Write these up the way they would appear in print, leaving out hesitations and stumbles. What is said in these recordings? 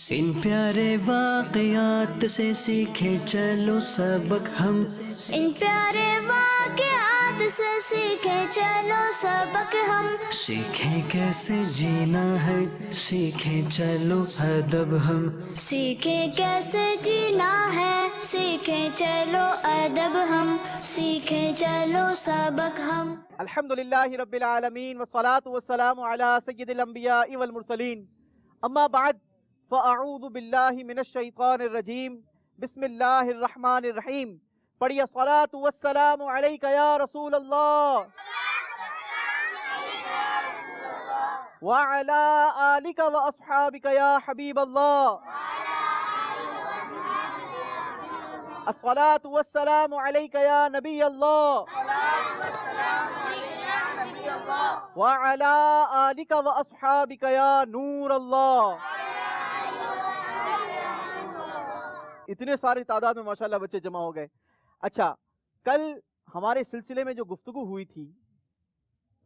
ان پیارے واقعات سے سیکھے چلو سبق ہم، ان پیارے واقعات سے سیکھے چلو سبق ہم، سیکھیں کیسے جینا ہے، سیکھیں چلو ادب ہم، سیکھیں کیسے جینا ہے، سیکھیں چلو ادب ہم، سیکھیں چلو سبق ہم۔ الحمدللہ رب العالمین والصلاة والسلام علی سید الانبیاء والمرسلین، اما بعد فاعوذ باللہ من الشیطان الرجیم، بسم اللہ الرحمن الرحیم۔ پڑھیے الصلاة والسلام علیک یا رسول اللہ وعلی آلک واصحابک یا حبیب اللہ۔ الصلاة والسلام علیک یا نبی اللہ وعلی آلک واصحابک یا نور اللہ۔ اتنے سارے تعداد میں ماشاءاللہ بچے جمع ہو گئے۔ اچھا، کل ہمارے سلسلے میں جو گفتگو ہوئی تھی،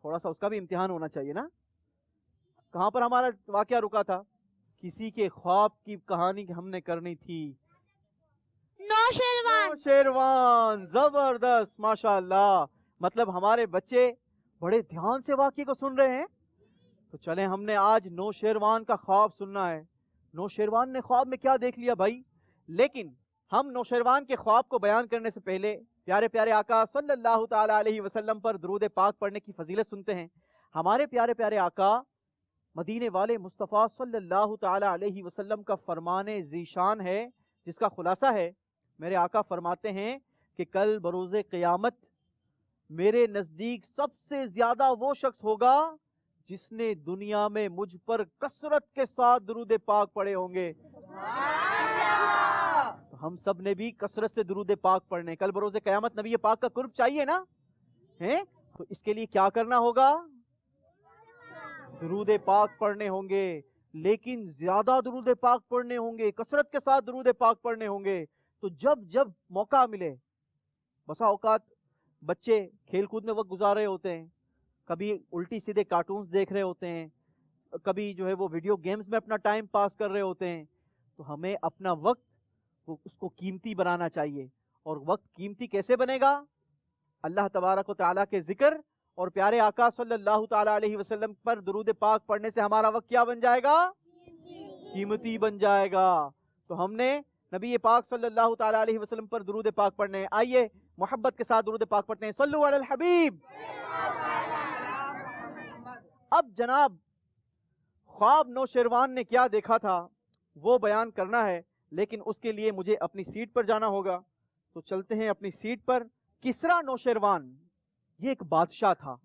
تھوڑا سا اس کا بھی امتحان ہونا چاہیے نا۔ کہاں پر ہمارا واقعہ رکا تھا؟ کسی کے خواب کی کہانی ہم نے کرنی تھی۔ نوشیروان، زبردست، ماشاءاللہ۔ مطلب ہمارے بچے بڑے دھیان سے واقعے کو سن رہے ہیں۔ تو چلیں، ہم نے آج نوشیروان کا خواب سننا ہے۔ نوشیروان نے خواب میں کیا دیکھ لیا بھائی؟ لیکن ہم نوشیروان کے خواب کو بیان کرنے سے پہلے پیارے پیارے آقا صلی اللہ تعالی علیہ وسلم پر درود پاک پڑھنے کی فضیلت سنتے ہیں۔ ہمارے پیارے پیارے آقا مدینے والے مصطفیٰ صلی اللہ تعالی علیہ وسلم کا فرمان ذیشان ہے، جس کا خلاصہ ہے، میرے آقا فرماتے ہیں کہ کل بروز قیامت میرے نزدیک سب سے زیادہ وہ شخص ہوگا جس نے دنیا میں مجھ پر کثرت کے ساتھ درود پاک پڑھے ہوں گے۔ تو ہم سب نے بھی کثرت سے درود پاک پڑھنے، کل بروز قیامت نبی پاک کا قرب چاہیے نا، ہیں؟ تو اس کے لیے کیا کرنا ہوگا؟ درود پاک پڑھنے ہوں گے، لیکن زیادہ درود پاک پڑھنے ہوں گے، کثرت کے ساتھ درود پاک پڑھنے ہوں گے۔ تو جب جب موقع ملے، بسا اوقات بچے کھیل کود میں وقت گزار رہے ہوتے ہیں، کبھی الٹی سیدھے کارٹونز دیکھ رہے ہوتے ہیں، کبھی جو ہے وہ ویڈیو گیمز میں اپنا ٹائم پاس کر رہے ہوتے ہیں، تو ہمیں اپنا وقت اس کو قیمتی بنانا چاہیے۔ اور وقت قیمتی کیسے بنے گا؟ اللہ تبارک و تعالیٰ کے ذکر اور پیارے آقا صلی اللہ تعالیٰ علیہ وسلم پر درود پاک پڑھنے سے ہمارا وقت کیا بن جائے گا؟ قیمتی بن جائے گا۔ تو ہم نے نبی پاک صلی اللہ تعالیٰ علیہ وسلم پر درود پاک پڑھنے، آئیے محبت کے ساتھ درود پاک پڑھتے ہیں، صلو علی الحبیب۔ اب جناب، خواب نوشیروان نے کیا دیکھا تھا وہ بیان کرنا ہے، لیکن اس کے لیے مجھے اپنی سیٹ پر جانا ہوگا۔ تو چلتے ہیں اپنی سیٹ پر۔ کسریٰ نوشیروان یہ ایک بادشاہ تھا۔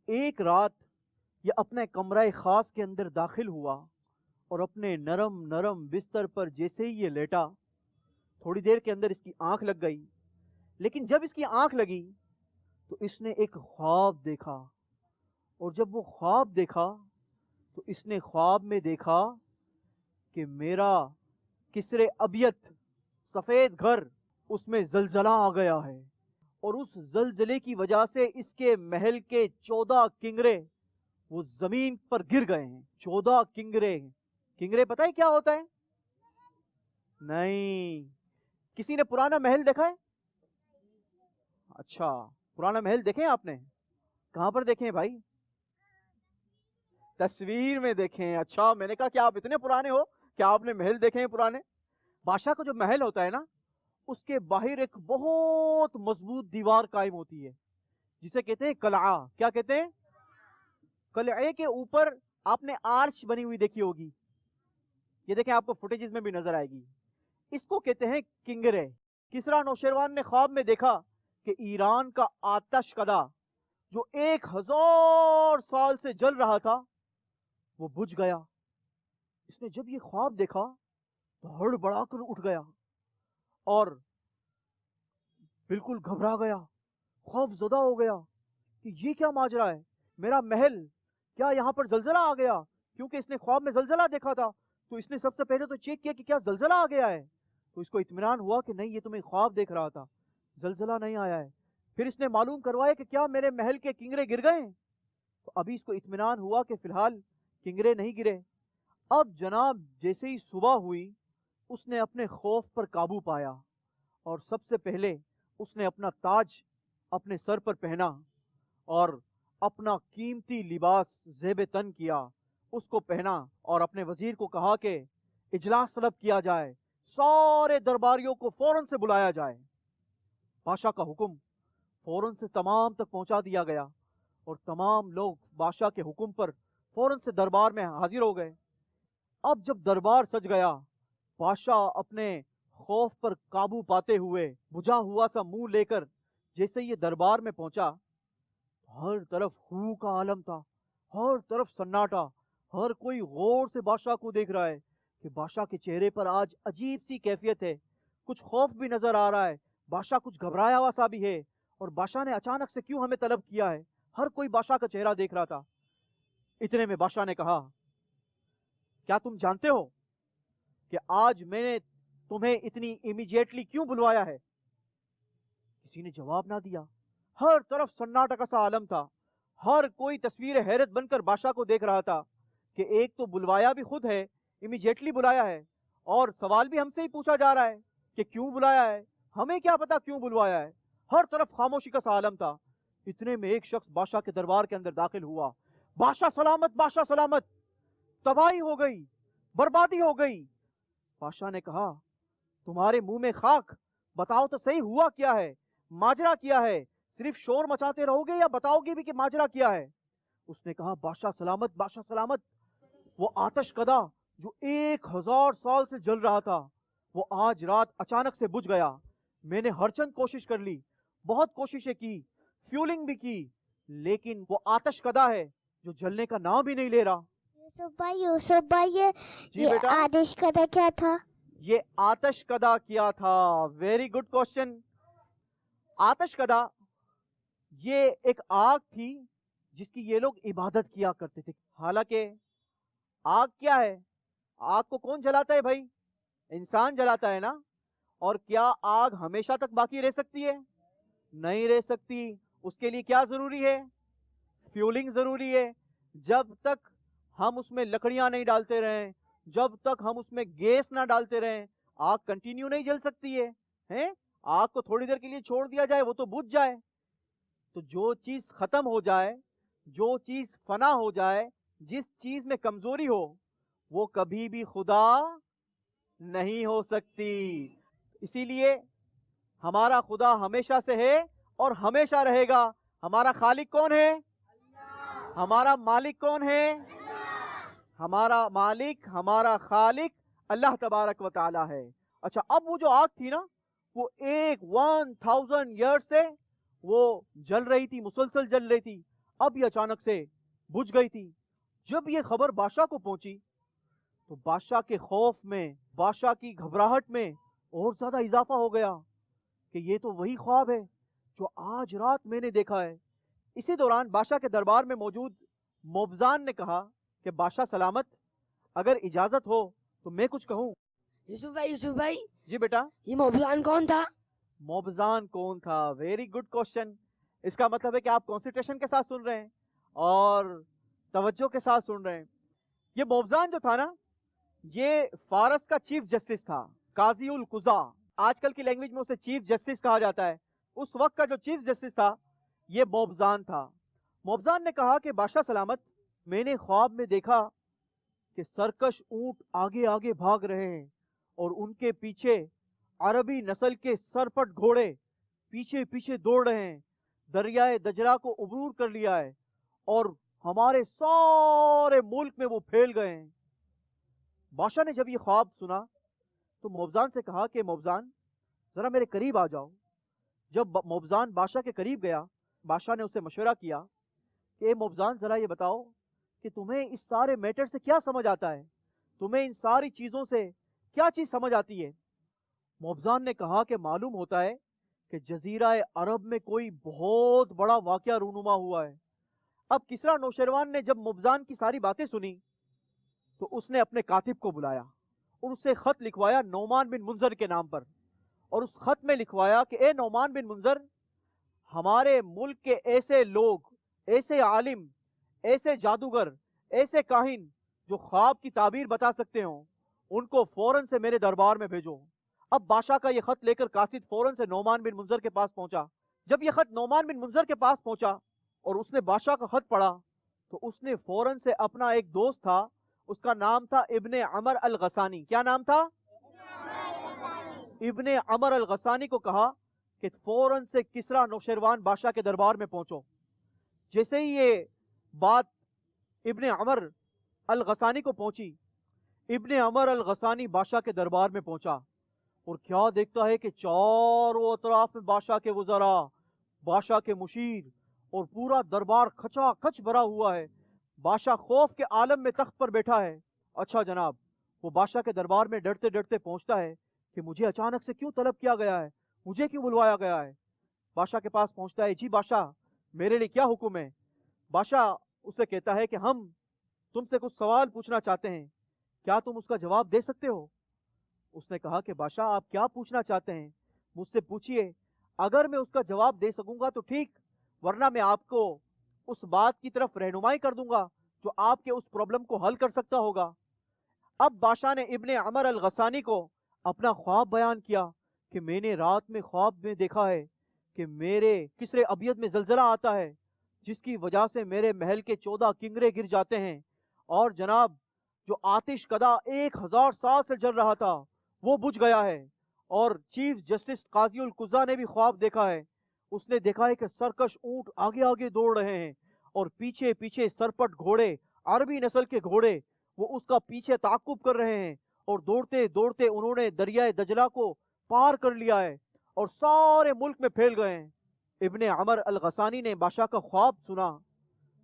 ایک رات یہ اپنے کمرہ خاص کے اندر داخل ہوا اور اپنے نرم نرم بستر پر جیسے ہی یہ لیٹا، تھوڑی دیر کے اندر اس کی آنکھ لگ گئی۔ لیکن جب اس کی آنکھ لگی تو اس نے ایک خواب دیکھا، اور جب وہ خواب دیکھا تو اس نے خواب میں دیکھا کہ میرا کسرے ابیت سفید گھر، اس میں زلزلہ آ گیا ہے، اور اس زلزلے کی وجہ سے اس کے محل کے 14 کنگرے وہ زمین پر گر گئے ہیں۔ 14 کنگرے۔ کنگرے پتہ ہے کیا ہوتا ہے؟ نہیں۔ کسی نے پرانا محل دیکھا ہے؟ اچھا، پرانا محل دیکھیں آپ نے؟ کہاں پر دیکھیں بھائی؟ تصویر میں دیکھیں۔ اچھا، میں نے کہا کہ آپ اتنے پرانے ہو کہ آپ نے محل دیکھے ہیں پرانے؟ بادشاہ کا جو محل ہوتا ہے نا، اس کے باہر ایک بہت مضبوط دیوار قائم ہوتی ہے، جسے کہتے ہیں قلعہ۔ کیا کہتے ہیں؟ قلعے کے اوپر آپ نے آرچ بنی ہوئی دیکھی ہوگی، یہ دیکھیں، آپ کو فوٹیجز میں بھی نظر آئے گی۔ اس کو کہتے ہیں کنگرے۔ کسریٰ نوشیروان نے خواب میں دیکھا کہ ایران کا آتش کدہ جو 1000 سال سے جل رہا تھا وہ بجھ گیا۔ اس نے جب یہ خواب دیکھا تو ہڑبڑا کر اٹھ گیا اور بالکل گھبرا گیا، خوف زدہ ہو گیا کہ یہ کیا ماجرا ہے، میرا محل، کیا یہاں پر زلزلہ آ گیا؟ کیونکہ اس نے خواب میں زلزلہ دیکھا تھا، تو اس نے سب سے پہلے تو چیک کیا کہ کیا زلزلہ آ گیا ہے۔ تو اس کو اطمینان ہوا کہ نہیں، یہ تو میں خواب دیکھ رہا تھا، زلزلہ نہیں آیا ہے۔ پھر اس نے معلوم کروایا کہ کیا میرے محل کے کنگرے گر گئے ہیں؟ تو ابھی اس کو اطمینان ہوا کہ فی الحال کنگرے نہیں گرے۔ اب جناب جیسے ہی صبح ہوئی اس نے اپنے خوف پر قابو پایا اور سب سے پہلے اس نے اپنا تاج اپنے سر پر پہنا اور اپنا قیمتی لباس زیب تن کیا، اس کو پہنا اور اپنے وزیر کو کہا کہ اجلاس طلب کیا جائے، سارے درباریوں کو فوراً سے بلایا جائے۔ بادشاہ کا حکم فوراً سے تمام تک پہنچا دیا گیا اور تمام لوگ بادشاہ کے حکم پر فوراً سے دربار میں حاضر ہو گئے۔ اب جب دربار سج گیا، بادشاہ اپنے خوف پر قابو پاتے ہوئے بجھا ہوا سا منہ لے کر جیسے یہ دربار میں پہنچا، ہر طرف ہو کا عالم تھا، ہر طرف سناٹا، ہر کوئی غور سے بادشاہ کو دیکھ رہا ہے کہ بادشاہ کے چہرے پر آج عجیب سی کیفیت ہے، کچھ خوف بھی نظر آ رہا ہے، بادشاہ کچھ گھبرایا ہوا سا بھی ہے، اور بادشاہ نے اچانک سے کیوں ہمیں طلب کیا ہے؟ ہر کوئی بادشاہ کا چہرہ دیکھ رہا تھا۔ اتنے میں بادشاہ نے کہا، کیا تم جانتے ہو کہ آج میں نے تمہیں اتنی امیجیٹلی کیوں بلوایا ہے؟ کسی نے جواب نہ دیا، ہر طرف سناٹا کا سا عالم تھا، ہر کوئی تصویر حیرت بن کر بادشاہ کو دیکھ رہا تھا کہ ایک تو بلوایا بھی خود ہے، امیجیٹلی بلایا ہے، اور سوال بھی ہم سے ہی پوچھا جا رہا ہے کہ کیوں بلایا ہے، ہمیں کیا پتا کیوں بلوایا ہے۔ ہر طرف خاموشی کا سا عالم تھا۔ اتنے میں ایک شخص بادشاہ کے دربار کے اندر داخل ہوا، بادشاہ سلامت، بادشاہ سلامت، تباہی ہو گئی، بربادی ہو گئی۔ بادشاہ نے کہا، تمہارے منہ میں خاک، بتاؤ تو صحیح ہوا کیا ہے، ماجرا کیا ہے، صرف شور مچاتے رہو گے یا بتاؤ گے بھی کہ ماجرا کیا ہے؟ اس نے کہا، بادشاہ سلامت، بادشاہ سلامت، وہ آتش کدا جو 1000 سال سے جل رہا تھا وہ آج رات اچانک سے بجھ گیا۔ میں نے ہر چند کوشش کر لی، بہت کوششیں کی، فیولنگ بھی کی، لیکن وہ آتش کدا ہے جو جلنے کا نام بھی نہیں لے رہا۔ یوسف بھائی جی یہ بیٹا، آدیش کدا کیا تھا؟ یہ آتش کدا کیا تھا؟ Very good question. آتش کدا یہ ایک آگ تھی جس کی یہ لوگ عبادت کیا کرتے تھے۔ حالانکہ آگ کیا ہے؟ آگ کو کون جلاتا ہے بھائی؟ انسان جلاتا ہے نا۔ اور کیا آگ ہمیشہ تک باقی رہ سکتی ہے؟ نہیں رہ سکتی۔ اس کے لیے کیا ضروری ہے؟ فیولنگ ضروری ہے۔ جب تک ہم اس میں لکڑیاں نہیں ڈالتے رہیں، جب تک ہم اس میں گیس نہ ڈالتے رہیں، آگ کنٹینیو نہیں جل سکتی ہے۔ آگ کو تھوڑی دیر کے لیے چھوڑ دیا جائے وہ تو بجھ جائے۔ تو جو چیز ختم ہو جائے، جو چیز فنا ہو جائے، جس چیز میں کمزوری ہو، وہ کبھی بھی خدا نہیں ہو سکتی۔ اسی لیے ہمارا خدا ہمیشہ سے ہے اور ہمیشہ رہے گا۔ ہمارا خالق کون ہے؟ ہمارا مالک کون ہے؟ ہمارا مالک، ہمارا خالق اللہ تبارک و تعالی ہے۔ اچھا، اب وہ جو آگ تھی نا، وہ 1000 ایئر سے وہ جل رہی تھی، مسلسل جل رہی تھی، اب یہ اچانک سے بجھ گئی تھی۔ جب یہ خبر بادشاہ کو پہنچی تو بادشاہ کے خوف میں، بادشاہ کی گھبراہٹ میں اور زیادہ اضافہ ہو گیا کہ یہ تو وہی خواب ہے جو آج رات میں نے دیکھا ہے۔ اسی دوران بادشاہ کے دربار میں موجود موبزان نے کہا کہ بادشاہ سلامت، اگر اجازت ہو تو میں کچھ کہوں۔ یوسف بھائی جی بیٹا، یہ موبلان کون تھا؟ موبزان کون تھا؟ Very good question. اس کا مطلب ہے کہ آپ کنسنٹریشن کے ساتھ سن رہے ہیں اور توجہ کے ساتھ سن رہے ہیں۔ یہ موبزان جو تھا نا، یہ فارس کا چیف جسٹس تھا، قاضی القضا۔ آج کل کی لینگویج میں اسے چیف جسٹس کہا جاتا ہے۔ اس وقت کا جو چیف جسٹس تھا یہ موبزان تھا۔ موبزان نے کہا کہ بادشاہ سلامت، میں نے خواب میں دیکھا کہ سرکش اونٹ آگے آگے بھاگ رہے ہیں اور ان کے پیچھے عربی نسل کے سرپٹ گھوڑے پیچھے پیچھے دوڑ رہے ہیں، دریائے دجلہ کو عبور کر لیا ہے اور ہمارے سارے ملک میں وہ پھیل گئے ہیں۔ بادشاہ نے جب یہ خواب سنا تو موبزان سے کہا کہ موبزان ذرا میرے قریب آ جاؤ۔ جب موبزان بادشاہ کے قریب گیا، بادشاہ نے اسے مشورہ کیا کہ اے موبزان، ذرا یہ بتاؤ کہ تمہیں اس سارے میٹر سے کیا سمجھ آتا ہے، تمہیں ان ساری چیزوں سے کیا چیز سمجھ آتی ہے؟ موبزان نے کہا کہ معلوم ہوتا ہے کہ جزیرہ عرب میں کوئی بہت بڑا واقعہ رونما ہوا ہے۔ اب کسریٰ نوشیروان نے جب موبزان کی ساری باتیں سنی تو اس نے اپنے کاتب کو بلایا اور اسے خط لکھوایا نعمان بن منذر کے نام پر، اور اس خط میں لکھوایا کہ اے نعمان بن منذر، ہمارے ملک کے ایسے لوگ، ایسے عالم، ایسے جادوگر، ایسے کاہن جو خواب کی تعبیر بتا سکتے ہوں ان کو فوراً سے میرے دربار میں بھیجو۔ اب بادشاہ کا یہ خط لے کر قاصد فوراً سے نعمان بن منذر کے پاس پہنچا۔ جب یہ خط نعمان بن منذر کے پاس پہنچا اور اس نے بادشاہ کا خط پڑھا تو اس نے فوراً سے اپنا ایک دوست تھا، اس کا نام تھا ابن عمر الغسانی۔ کیا نام تھا؟ ابن عمر الغسانی کو کہا کہ فوراً سے کسریٰ نوشیروان بادشاہ کے دربار میں پہنچو۔ جیسے ہی یہ بات ابن عمر الغسانی کو پہنچی، ابن عمر الغسانی بادشاہ کے دربار میں پہنچا اور کیا دیکھتا ہے کہ چاروں اطراف میں بادشاہ کے وزراء، بادشاہ کے مشیر اور پورا دربار کھچا کھچ بھرا ہوا ہے۔ بادشاہ خوف کے عالم میں تخت پر بیٹھا ہے۔ اچھا جناب، وہ بادشاہ کے دربار میں ڈرتے ڈرتے پہنچتا ہے کہ مجھے اچانک سے کیوں طلب کیا گیا ہے، مجھے کیوں بلوایا گیا ہے۔ بادشاہ کے پاس پہنچتا ہے، جی بادشاہ میرے لیے کیا حکم ہے؟ بادشاہ اسے کہتا ہے کہ ہم تم سے کچھ سوال پوچھنا چاہتے ہیں، کیا تم اس کا جواب دے سکتے ہو؟ اس نے کہا کہ بادشاہ آپ کیا پوچھنا چاہتے ہیں، مجھ سے پوچھئے، اگر میں اس کا جواب دے سکوں گا تو ٹھیک، ورنہ میں آپ کو اس بات کی طرف رہنمائی کر دوں گا جو آپ کے اس پرابلم کو حل کر سکتا ہوگا۔ اب بادشاہ نے ابن عمر الغسانی کو اپنا خواب بیان کیا کہ میں نے رات میں خواب میں دیکھا ہے کہ میرے کسرے ابیض میں زلزلہ آتا ہے جس کی وجہ سے میرے محل کے 14 کنگرے گر جاتے ہیں، اور جناب جو آتش کدا 1000 سال سے جل رہا تھا وہ بجھ گیا ہے، اور چیف جسٹس قاضی القضا نے بھی خواب دیکھا ہے، اس نے دیکھا ہے کہ سرکش اونٹ آگے آگے دوڑ رہے ہیں اور پیچھے پیچھے سرپٹ گھوڑے، عربی نسل کے گھوڑے، وہ اس کا پیچھے تعاقب کر رہے ہیں، اور دوڑتے دوڑتے انہوں نے دریائے دجلہ کو پار کر لیا ہے اور سارے ملک میں پھیل گئے ہیں۔ ابن عمر الغسانی نے بادشاہ کا خواب سنا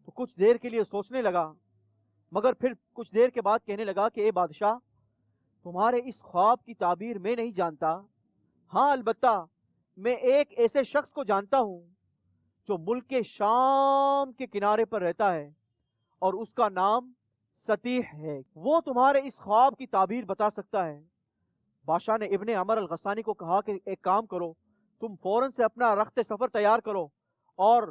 تو کچھ دیر کے لیے سوچنے لگا، مگر پھر کچھ دیر کے بعد کہنے لگا کہ اے بادشاہ، تمہارے اس خواب کی تعبیر میں نہیں جانتا، ہاں البتہ میں ایک ایسے شخص کو جانتا ہوں جو ملک شام کے کنارے پر رہتا ہے اور اس کا نام سطیح ہے، وہ تمہارے اس خواب کی تعبیر بتا سکتا ہے۔ بادشاہ نے ابن عمر الغسانی کو کہا کہ ایک کام کرو، تم فوراً سے اپنا رخت سفر تیار کرو اور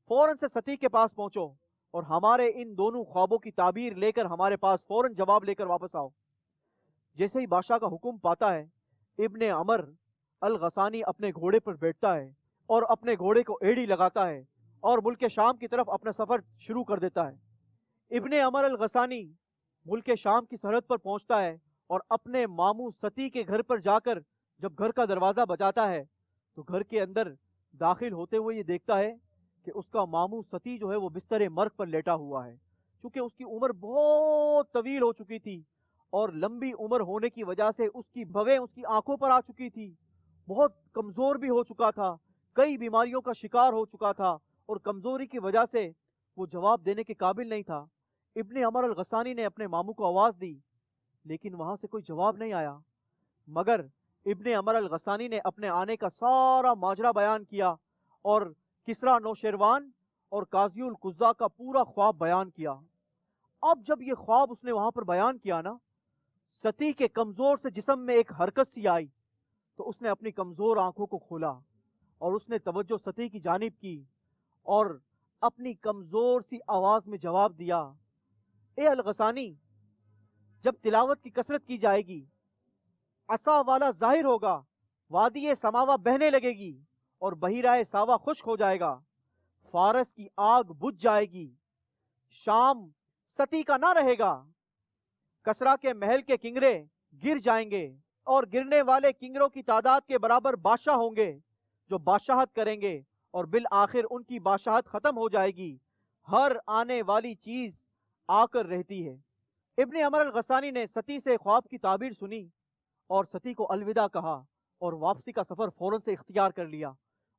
فوراً سے سطیح کے پاس پہنچو اور ہمارے ان دونوں خوابوں کی تعبیر لے کر ہمارے پاس فوراً جواب لے کر واپس آؤ۔ جیسے ہی بادشاہ کا حکم پاتا ہے، ابن عمر الغسانی اپنے گھوڑے پر بیٹھتا ہے اور اپنے گھوڑے کو ایڑی لگاتا ہے اور ملک شام کی طرف اپنا سفر شروع کر دیتا ہے۔ ابن عمر الغسانی ملک شام کی سرحد پر پہنچتا ہے اور اپنے ماموں ستی کے گھر پر جا کر جب گھر کا دروازہ بجاتا ہے تو گھر کے اندر داخل ہوتے ہوئے یہ دیکھتا ہے کہ اس کا ماموں ستی جو ہے وہ بستر مرگ پر لیٹا ہوا ہے، چونکہ اس کی عمر بہت طویل ہو چکی تھی اور لمبی عمر ہونے کی وجہ سے اس کی بھویں اس کی آنکھوں پر آ چکی تھی، بہت کمزور بھی ہو چکا تھا، کئی بیماریوں کا شکار ہو چکا تھا اور کمزوری کی وجہ سے وہ جواب دینے کے قابل نہیں تھا۔ ابن عمر الغسانی نے اپنے ماموں کو آواز دی لیکن وہاں سے کوئی جواب نہیں آیا، مگر ابن عمر الغسانی نے اپنے آنے کا سارا ماجرا بیان کیا اور کسریٰ نوشیروان اور قاضی القضا کا پورا خواب بیان کیا۔ اب جب یہ خواب اس نے وہاں پر بیان کیا نا، ستی کے کمزور سے جسم میں ایک حرکت سی آئی تو اس نے اپنی کمزور آنکھوں کو کھولا اور اس نے توجہ ستی کی جانب کی اور اپنی کمزور سی آواز میں جواب دیا، اے الغسانی، جب تلاوت کی کثرت کی جائے گی، عصا والا ظاہر ہوگا، وادی سماوا بہنے لگے گی اور بحیرہ ساوا خشک ہو جائے گا، فارس کی آگ بجھ جائے گی، شام ستی کا نہ رہے گا، کسریٰ کے محل کے کنگرے گر جائیں گے اور گرنے والے کنگروں کی تعداد کے برابر بادشاہ ہوں گے جو بادشاہت کریں گے اور بالآخر ان کی بادشاہت ختم ہو جائے گی، ہر آنے والی چیز آ کر رہتی ہے۔ ابن عمر الغسانی نے ستی سے خواب کی تعبیر سنی اور ستی کو الوداع کہا اور واپسی کا سفر فوراً سے اختیار کر لیا۔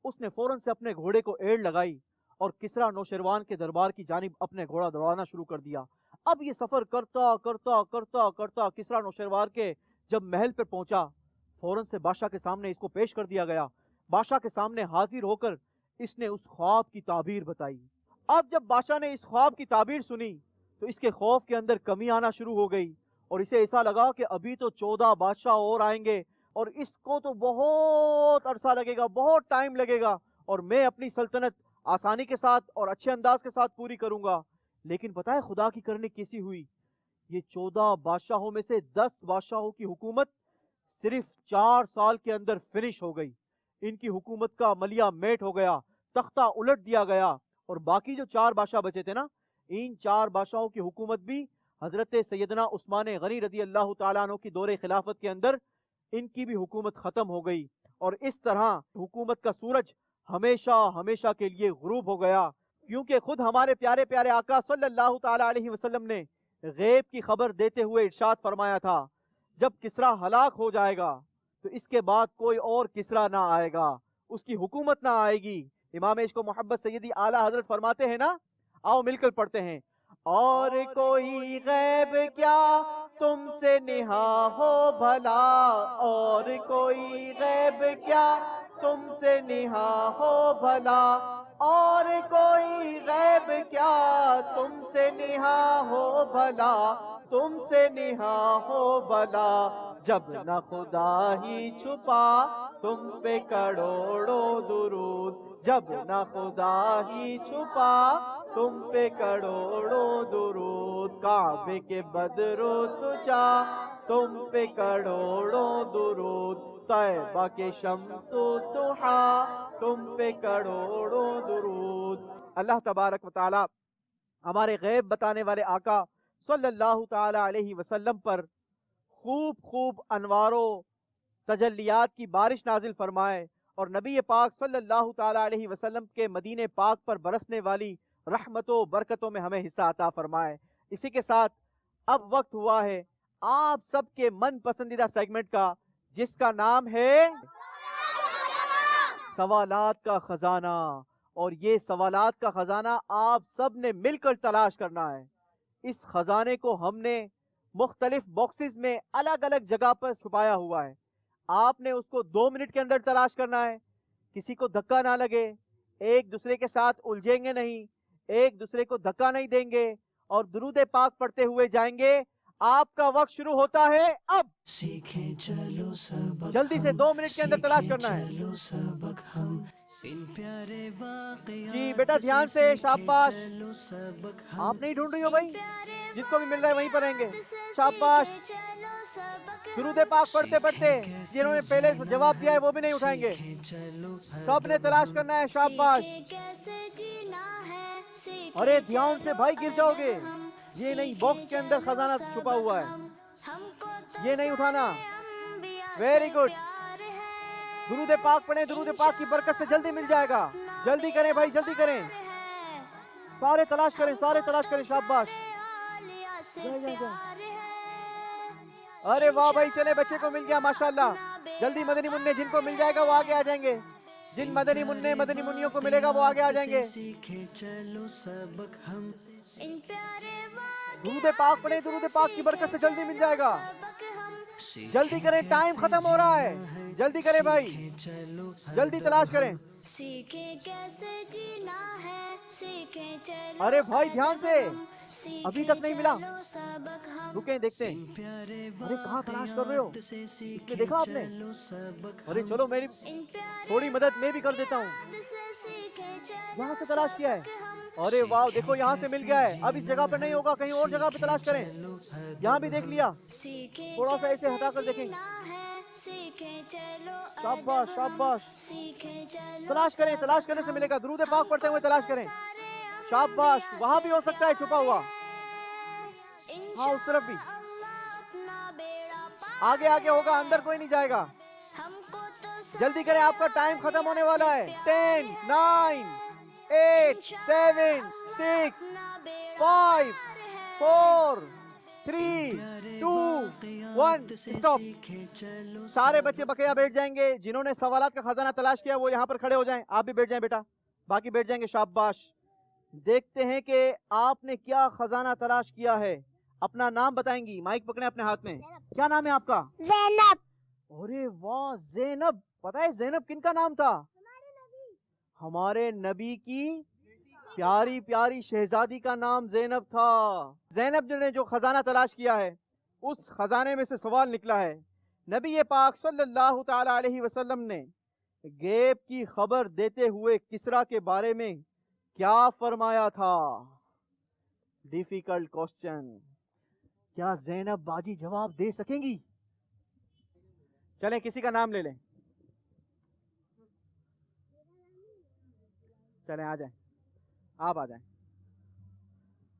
اس نے فوراً سے اپنے گھوڑے کو ایڑ لگائی اور کسریٰ نوشیروان کے دربار کی جانب اپنے گھوڑا دوڑانا شروع کر دیا۔ اب یہ سفر کرتا کرتا کرتا کرتا کسریٰ نوشیروان کے جب محل پر پہنچا، فوراً سے بادشاہ کے سامنے اس کو پیش کر دیا گیا۔ بادشاہ کے سامنے حاضر ہو کر اس نے اس خواب کی تعبیر بتائی۔ اب جب بادشاہ نے اس خواب کی تعبیر سنی تو اس کے خوف کے اندر کمی آنا شروع ہو گئی اور اسے ایسا لگا کہ ابھی تو 14 بادشاہ اور آئیں گے اور اس کو تو بہت عرصہ لگے گا، بہت ٹائم لگے گا اور میں اپنی سلطنت آسانی کے ساتھ اور اچھے انداز کے ساتھ پوری کروں گا۔ لیکن پتہ ہے خدا کی کرنی کیسی ہوئی؟ یہ 14 بادشاہوں میں سے 10 بادشاہوں کی حکومت صرف 4 سال کے اندر فنش ہو گئی. ان کی حکومت کا ملیا میٹ ہو گیا, تختہ الٹ دیا گیا, اور باقی جو 4 بادشاہ بچے تھے نا, ان 4 بادشاہوں کی حکومت بھی حضرت سیدنا عثمان غنی رضی اللہ تعالیٰ عنہ کی دور خلافت کے اندر ان کی بھی حکومت ختم ہو گئی. اور اس طرح حکومت کا سورج ہمیشہ ہمیشہ کے لیے غروب ہو گیا, کیونکہ خود ہمارے پیارے پیارے آقا صلی اللہ تعالیٰ علیہ وسلم نے غیب کی خبر دیتے ہوئے ارشاد فرمایا تھا, جب کسریٰ ہلاک ہو جائے گا تو اس کے بعد کوئی اور کسریٰ نہ آئے گا, اس کی حکومت نہ آئے گی. امام عشق و محبت سیدی اعلیٰ حضرت فرماتے ہیں نا, آؤ مل کر پڑھتے ہیں, اور کوئی غیب کیا تم سے نہا ہو بھلا, اور کوئی غیب کیا تم سے نہا ہو بھلا, اور کوئی غیب کیا تم سے نہا ہو بھلا, تم سے نہا ہو بھلا, جب نہ خدا ہی چھپا تم پہ کروڑوں درود, جب نہ خدا ہی چھپا تم پہ کروڑوں درود, کعبے کے بدرو تجا تم پہ کروڑوں درود, طیبہ کے شمس و ضحیٰ تم پہ کروڑوں درود. اللہ تبارک و تعالی ہمارے غیب بتانے والے آقا صلی اللہ تعالی علیہ وسلم پر خوب خوب انوار و تجلیات کی بارش نازل فرمائے, اور نبی پاک صلی اللہ تعالی علیہ وسلم کے مدینے پاک پر برسنے والی رحمتوں و برکتوں میں ہمیں حصہ عطا فرمائے. اسی کے ساتھ اب وقت ہوا ہے آپ سب کے من پسندیدہ سیگمنٹ کا, جس کا نام ہے سوالات کا خزانہ. اور یہ سوالات کا خزانہ آپ سب نے مل کر تلاش کرنا ہے. اس خزانے کو ہم نے مختلف باکسز میں الگ الگ جگہ پر چھپایا ہوا ہے. آپ نے اس کو 2 منٹ کے اندر تلاش کرنا ہے, کسی کو دھکا نہ لگے, ایک دوسرے کے ساتھ الجھیں گے نہیں, ایک دوسرے کو دھکا نہیں دیں گے, اور درود پاک پڑھتے ہوئے جائیں گے. آپ کا وقت شروع ہوتا ہے اب. سیکھیں چلو سبق جلدی سے 2 منٹ کے اندر تلاش کرنا ہے. چلو سبق ہم ان پیارے واقعات جی بیٹا دھیان سے, شاباش. چلو سبق ہم آپ نہیں ڈھونڈ رہی ہو بھائی, جس کو بھی مل رہا ہے وہیں پر رہیں گے. شاباش. درود پاک پڑھتے پڑھتے جنہوں نے پہلے جواب دیا ہے وہ بھی نہیں اٹھائیں گے, سب نے تلاش کرنا ہے. شاباش. ارے دھیان سے بھائی, گر جاؤ گے. یہ نہیں, باکس کے اندر خزانہ چھپا ہوا ہے, یہ نہیں اٹھانا. Very good. درود پاک پڑھیں, درود پاک کی برکت سے جلدی مل جائے گا. جلدی کریں بھائی, جلدی کریں, سارے تلاش کریں, سارے تلاش کریں. شاباش. ارے واہ بھائی, چلے بچے کو مل گیا ماشاءاللہ. جلدی مدنی منع, جن کو مل جائے گا وہ آگے آ جائیں گے. جن مدنی منع مدنی منیوں کو ملے گا وہ آگے آ جائیں گے. سیکھیں چلو سبق ہم درود پاک پڑھیں, درود پاک کی برکت سے جلدی مل جائے گا. جلدی کریں, ٹائم ختم ہو رہا ہے. جلدی کریں بھائی, جلدی تلاش کریں. سیکھیں کیسے جینا ہے, سیکھیں چلو ارے بھائی دھیان سے, ابھی تک نہیں ملا. سبق ہم رکیں دیکھتے ہیں. ارے کہاں تلاش کر رہے ہو, اس میں دیکھا آپ نے؟ ارے چلو میری تھوڑی مدد میں بھی کر دیتا ہوں. یہاں سے تلاش کیا ہے. ارے واہ, دیکھو یہاں سے مل گیا ہے. اب اس جگہ پہ نہیں ہوگا, کہیں اور جگہ پہ تلاش کریں. یہاں بھی دیکھ لیا, تھوڑا سا ایسے ہٹا کر دیکھیں. شاباش شاباش. تلاش کریں, تلاش کرنے سے ملے گا. درود پاک پڑھتے ہوئے تلاش کریں. شاباش. وہاں بھی ہو سکتا ہے چھپا ہوا, ہاں اس طرف بھی. آگے آگے ہوگا, اندر کوئی نہیں جائے گا. جلدی کریں, آپ کا ٹائم ختم ہونے والا ہے. 10 9 8 7 6 5 4 3 2 1 اسٹاپ. سارے بچے بقیہ بیٹھ جائیں گے. جنہوں نے سوالات کا خزانہ تلاش کیا وہ یہاں پر کھڑے ہو جائیں. آپ بھی بیٹھ جائیں بیٹا, باقی بیٹھ جائیں گے. شاباش. دیکھتے ہیں کہ آپ نے کیا خزانہ تلاش کیا ہے. اپنا نام بتائیں گی, مائک پکڑیں اپنے ہاتھ میں. کیا نام ہے آپ کا؟ زینب. ارے واہ زینب. پتہ ہے زینب کن کا نام تھا؟ ہمارے نبی کی پیاری پیاری شہزادی کا نام زینب تھا. زینب نے جو خزانہ تلاش کیا ہے اس خزانے میں سے سوال نکلا ہے. نبی پاک صلی اللہ تعالی علیہ وسلم نے غیب کی خبر دیتے ہوئے کسریٰ کے بارے میں کیا فرمایا تھا؟ Difficult question. کیا زینب باجی جواب دے سکیں گی؟ چلیں کسی کا نام لے لیں. چلیں آ جائیں, آپ آ جائیں,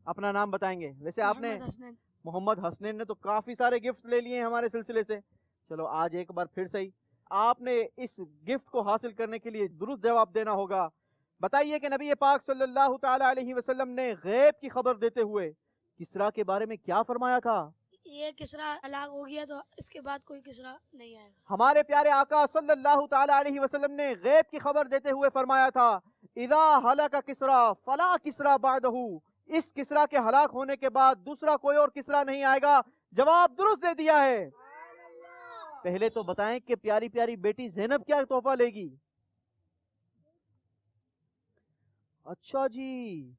اپنا نام بتائیں گے. ویسے آپ نے محمد حسنین. محمد حسنین نے تو کافی سارے گفٹ لے لیے ہیں ہمارے سلسلے سے. چلو آج ایک بار پھر صحیح, آپ نے اس گفٹ کو حاصل کرنے کے لیے درست جواب دینا ہوگا. بتائیے کہ نبی پاک صلی اللہ تعالی علیہ وسلم نے غیب کی خبر دیتے ہوئے کسرا کے بارے میں کیا فرمایا تھا؟ یہ کسرا ہلاک ہو گیا تو اس کے بعد کوئی کسرا نہیں آئے گا. ہمارے پیارے آقا صلی اللہ تعالی علیہ وسلم نے غیب کی خبر دیتے ہوئے فرمایا تھا اذا ہلک کسرا فلا کسرا بعدہ, اس کسرا کے ہلاک ہونے کے بعد دوسرا کوئی اور کسرا نہیں آئے گا. جواب درست دے دیا ہے. پہلے تو بتائیں کہ پیاری پیاری بیٹی زینب کیا تحفہ لے گی؟ اچھا جی,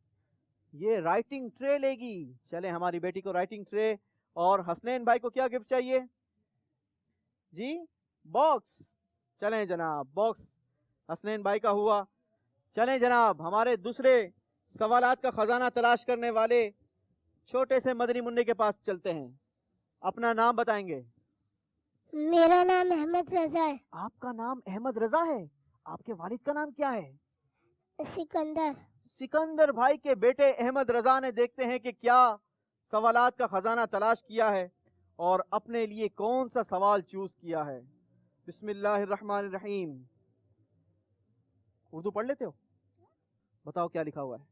یہ رائٹنگ ٹرے لے گی. چلیں ہماری بیٹی کو رائٹنگ ٹرے. اور حسنین بھائی کو کیا گفٹ چاہیے جی؟ باکس. چلیں جناب باکس حسنین بھائی کا ہوا. چلیں جناب ہمارے دوسرے سوالات کا خزانہ تلاش کرنے والے چھوٹے سے مدنی منع کے پاس چلتے ہیں. اپنا نام بتائیں گے. میرا نام احمد رضا ہے. آپ کا نام احمد رضا ہے. آپ کے والد کا نام کیا ہے؟ سکندر. سکندر بھائی کے بیٹے احمد رضا نے دیکھتے ہیں کہ کیا سوالات کا خزانہ تلاش کیا ہے اور اپنے لیے کون سا سوال چوز کیا ہے. بسم اللہ الرحمن الرحیم. اردو پڑھ لیتے ہو؟ بتاؤ کیا لکھا ہوا ہے.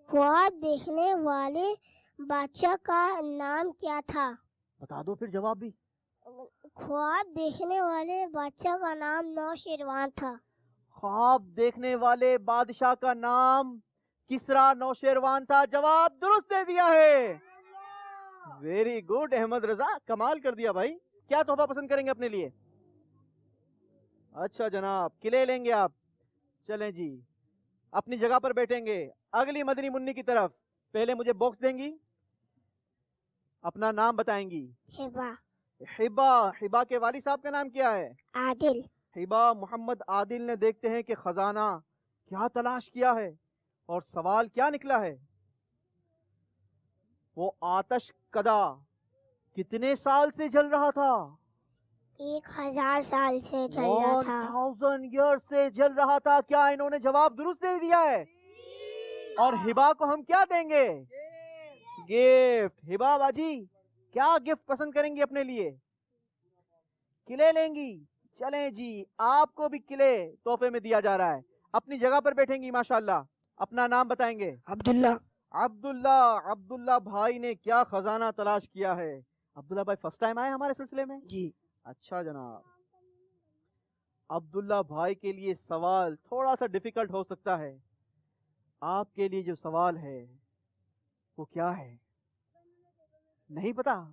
خواب دیکھنے والے بادشاہ کا نام کیا تھا؟ بتا دو پھر جواب بھی. خواب دیکھنے والے بادشاہ کا نام نوشیروان تھا. خواب دیکھنے والے بادشاہ کا نام کسرا نوشیروان تھا. جواب درست دے دیا ہے. ویری گڈ احمد رضا, کمال کر دیا بھائی. کیا تحفہ پسند کریں گے اپنے لیے؟ اچھا جناب قلعے لیں گے آپ. چلیں جی اپنی جگہ پر بیٹھیں گے. اگلی مدنی منی کی طرف. پہلے مجھے باکس دیں گی, اپنا نام بتائیں گی. ہبا. ہبا. ہبا کے والد صاحب کا نام کیا ہے؟ عادل. ہبا محمد عادل نے دیکھتے ہیں کہ خزانہ کیا تلاش کیا ہے اور سوال کیا نکلا ہے. وہ آتش کدا کتنے سال سے جل رہا تھا؟ 1000 سال سے چل رہا تھا. 1000 ایئر سے جل رہا تھا. کیا انہوں نے جواب درست دے دیا ہے؟ اور ہبا کو ہم کیا دیں گے؟ گفٹ. ہبا باجی کیا گفٹ پسند کریں گی اپنے لیے؟ قلعے لیں گی. چلیں جی آپ کو بھی قلعے تحفے میں دیا جا رہا ہے. اپنی جگہ پر بیٹھیں گی ماشاءاللہ. اپنا نام بتائیں گے. عبداللہ. عبداللہ. عبداللہ بھائی نے کیا خزانہ تلاش کیا ہے؟ عبداللہ بھائی فرسٹ ٹائم آئے ہمارے سلسلے میں؟ جی. اچھا جناب. عبداللہ بھائی کے لیے سوال تھوڑا سا ڈیفیکلٹ ہو سکتا ہے. آپ کے لیے جو سوال ہے وہ کیا ہے؟ نہیں پتا؟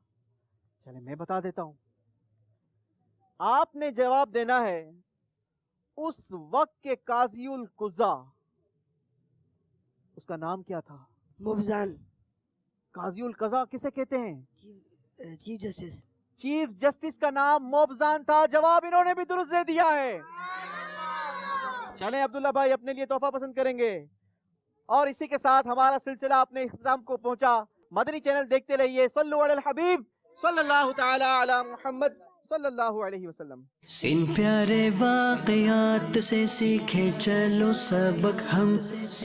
چلیں میں بتا دیتا ہوں. آپ نے جواب دینا ہے اس وقت کے قاضی القضا, اس کا نام کیا تھا؟ مبزان. قاضی القضا کسے کہتے ہیں؟ Chief justice. چیف جسٹس کا نام موبزان تھا. جواب انہوں نے بھی درست دے دیا ہے. چلیں عبداللہ بھائی اپنے لیے تحفہ پسند کریں گے. اور اسی کے ساتھ ہمارا سلسلہ اپنے اختتام کو پہنچا. مدنی چینل دیکھتے رہیے. صلو علی الحبیب صلی اللہ تعالی علی محمد صلی اللہ علیہ وسلم. ان پیارے واقعات سے سیکھیں چلو سبق ہم.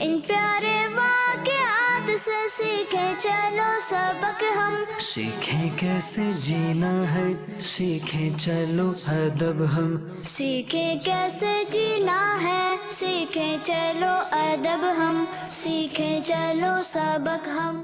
ان پیارے واقعات سے سیکھیں چلو سبق ہم. سیکھیں کیسے جینا ہے سیکھیں چلو ادب ہم. سیکھیں کیسے جینا ہے سیکھیں چلو ادب ہم. سیکھیں چلو سبق ہم.